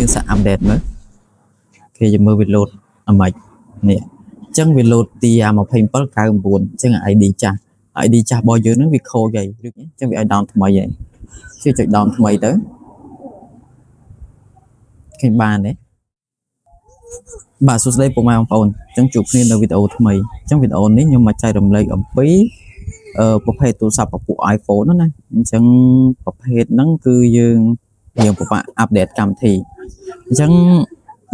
យើងសាក់ update មើលគេจะមើលវា load អាម៉េចនេះអញ្ចឹងវា load ទី 2799 អញ្ចឹង ID ចាស់ ID ចាស់របស់យើងនឹងវាខូចហើយឬអញ្ចឹងវាឲ្យ down ថ្មីហើយជឿចុច down ថ្មីទៅឃើញបានទេបាទសួស្តីពុកម៉ែបងប្អូនអញ្ចឹងជួបគ្នានៅវីដេអូថ្មីអញ្ចឹងវីដេអូនេះខ្ញុំមកចែករំលែកអំពីប្រភេទទូរស័ព្ទពពួក iPhone ណាអញ្ចឹងប្រភេទហ្នឹងគឺយើងពិបាក update កម្មវិធីអញ្ចឹង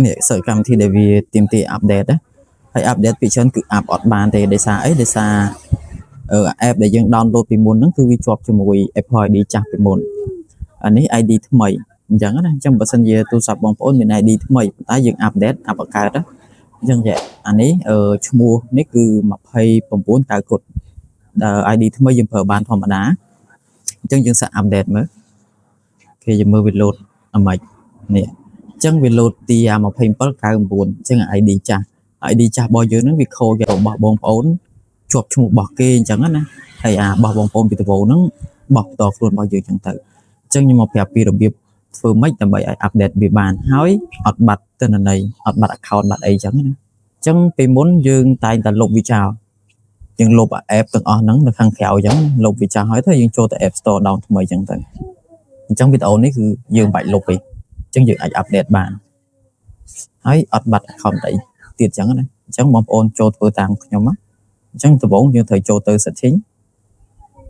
នេះសើកម្មវិធីដែលវាទាមទារ update ណាហើយ update ពីច្រើនគឺ up អត់បានទេដោយសារអីដោយសារapp ដែលយើង download ពីមុនហ្នឹងគឺវាជាប់ជាមួយ Apple ID ចាស់ពីមុនអានេះ ID ថ្មីអញ្ចឹងណាអញ្ចឹងបើសិនជាទូរស័ព្ទបងប្អូនមាន ID ថ្មីប៉ុន្តែយើង update បង្កើតអញ្ចឹងអានេះឈ្មោះនេះគឺ29 កៅគុតID ថ្មីយើងប្រើបានធម្មតាអញ្ចឹងយើងសាក update មើលគេจะមើលវា load អាម៉េចនេះអញ្ចឹងវា load ទី 2799 អញ្ចឹង ID ចាស់ ID ចាស់របស់យើងនឹងវាខូចរបស់បងប្អូនជាប់ឈ្មោះរបស់គេអញ្ចឹងណាហើយរបស់បងប្អូនពីដំបូងហ្នឹងបោះតខ្លួនរបស់យើងអញ្ចឹងទៅអញ្ចឹងខ្ញុំមកប្រាប់ពីរបៀបធ្វើម៉េចដើម្បីឲ្យ update វាបានហើយអត់បាត់ទិន្នន័យអត់បាត់ account បាត់អីអញ្ចឹងណាអញ្ចឹងពីមុនយើងតែងតែលុបវាចោលយើងលុប app ទាំងអស់ហ្នឹងនៅខាងក្រៅអញ្ចឹងលុបវាចោលហើយទៅយើងចូលទៅ App Store down ថ្មីអញ្ចឹងទៅអញ្ចឹងវីដេអូនេះគឺយើងបាច់លុបទេអញ្ចឹងយើងអាច update បានហើយអត់បាត់ account អីទៀតអញ្ចឹងណាអញ្ចឹងបងប្អូនចូលធ្វើតាមខ្ញុំណាអញ្ចឹងដំបូងយើងត្រូវចូលទៅ setting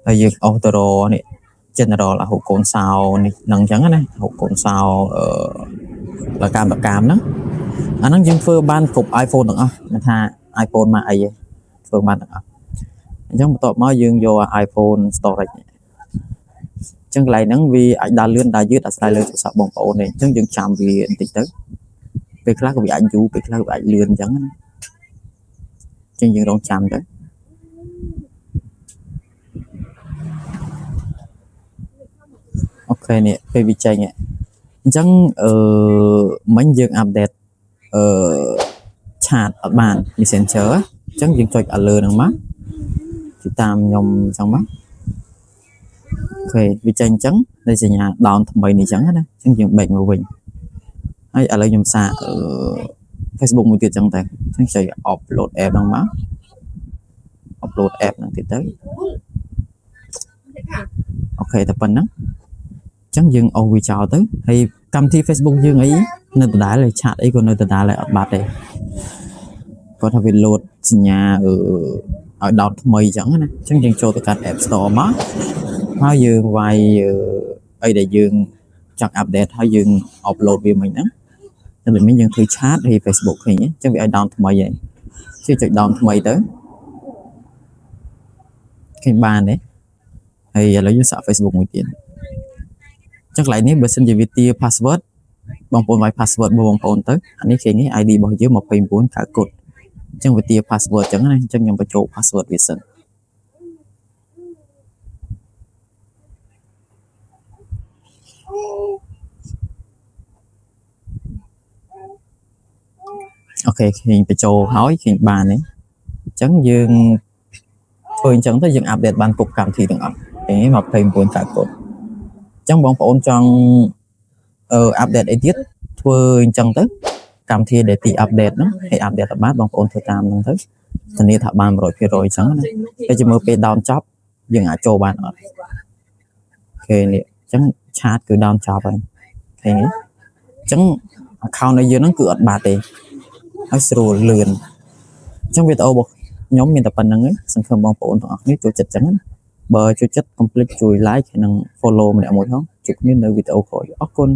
ហើយយើងអស់ទៅរនេះ general ហៅកូនសោនេះហ្នឹងអញ្ចឹងណាហៅកូនសោលកាមហ្នឹងអាហ្នឹងយើងធ្វើបានគ្រប់ iPhone ទាំងអស់មិនថា iPhone មកអីទេធ្វើបានទាំងអស់អញ្ចឹងបន្ទាប់មកយើងយក iPhone storage អញ្ចឹងកន្លែងហ្នឹងវាអាចដើរលឿនដើរយឺតអាស្រ័យលើទូរស័ព្ទបងប្អូនទេអញ្ចឹងយើងចាំវាបន្តិចទៅពេលខ្លះក៏វាអាចយូរពេលខ្លះវាអាចលឿនអញ្ចឹងណាអញ្ចឹងយើងរងចាំទៅអូខេនេះពេលវាចេញអញ្ចឹងមិញយើង update ឆាតអត់បាន Messenger អញ្ចឹងយើងចុចឲ្យលើហ្នឹងមកគឺតាមខ្ញុំអញ្ចឹងមកអូខេវាចេញអញ្ចឹងនៃសញ្ញា down ថ្មីនេះអញ្ចឹងណាអញ្ចឹងយើង back មកវិញហើយឥឡូវខ្ញុំសាកFacebook មួយទៀតអញ្ចឹងតែអញ្ចឹងចុច upload app ហ្នឹងមក upload app ហ្នឹងទៀតទៅអូខេតែប៉ុណ្ណឹងអញ្ចឹងយើងអូសវាចោលទៅហើយកម្មវិធី Facebook យើងអីនៅដដែលឆាតអីក៏នៅដដែលអត់បាត់ទេគាត់ថាវា load សញ្ញាឲ្យ down ថ្មីអញ្ចឹងណាអញ្ចឹងយើងចូលទៅកាន់ App Store មកហើយយើងវាយអីដែលយើងចង់ update ហើយយើង upload វាមិញហ្នឹងតែមិញយើងធ្វើឆាតហើយ Facebook ឃើញអញ្ចឹងវាឲ្យ down ថ្មីហើយជឿចុច down ថ្មីទៅឃើញបានទេហើយឥឡូវយើងសាក Facebook មួយទៀតចឹងកន្លែងនេះបើសិនជាវាទា password បងប្អូនវាយ password របស់បងប្អូនទៅអានេះគេនេះ ID របស់យើង29 កៅគុតអញ្ចឹងវាទា password អញ្ចឹងណាអញ្ចឹងខ្ញុំបញ្ចូល password វាសិនអូខេឃើញបញ្ចូលហើយឃើញបានទេអញ្ចឹងយើងធ្វើអញ្ចឹងទៅយើង update បានគ្រប់កម្មវិធីទាំងអស់ឃើញ29 កៅគុតអញ្ចឹងបងប្អូនចង់update អីទៀតធ្វើអញ្ចឹងទៅកម្មវិធីដែលទី update ហ្នឹងហើយ update បានបងប្អូនធ្វើតាមហ្នឹងទៅធានាថាបាន 100% អញ្ចឹងណាតែជាមើលពេល down ចប់យើងអាចចូលបានអត់អូខេនេះអញ្ចឹងឆាតគឺ down ចប់ហើយឃើញទេអញ្ចឹង account របស់យើងហ្នឹងគឺអត់បាត់ទេហើយស្រួលលឿនអញ្ចឹងវីដេអូរបស់ខ្ញុំមានតែប៉ុណ្្នឹងឯងសង្ឃឹមបងប្អូនទាំងអស់គ្នាចូលចិត្តអញ្ចឹងណាបើចូលចិត្តកុំភ្លេចជួយ like និង follow ម្នាក់មួយផងជួបគ្នានៅវីដេអូក្រោយអរគុណ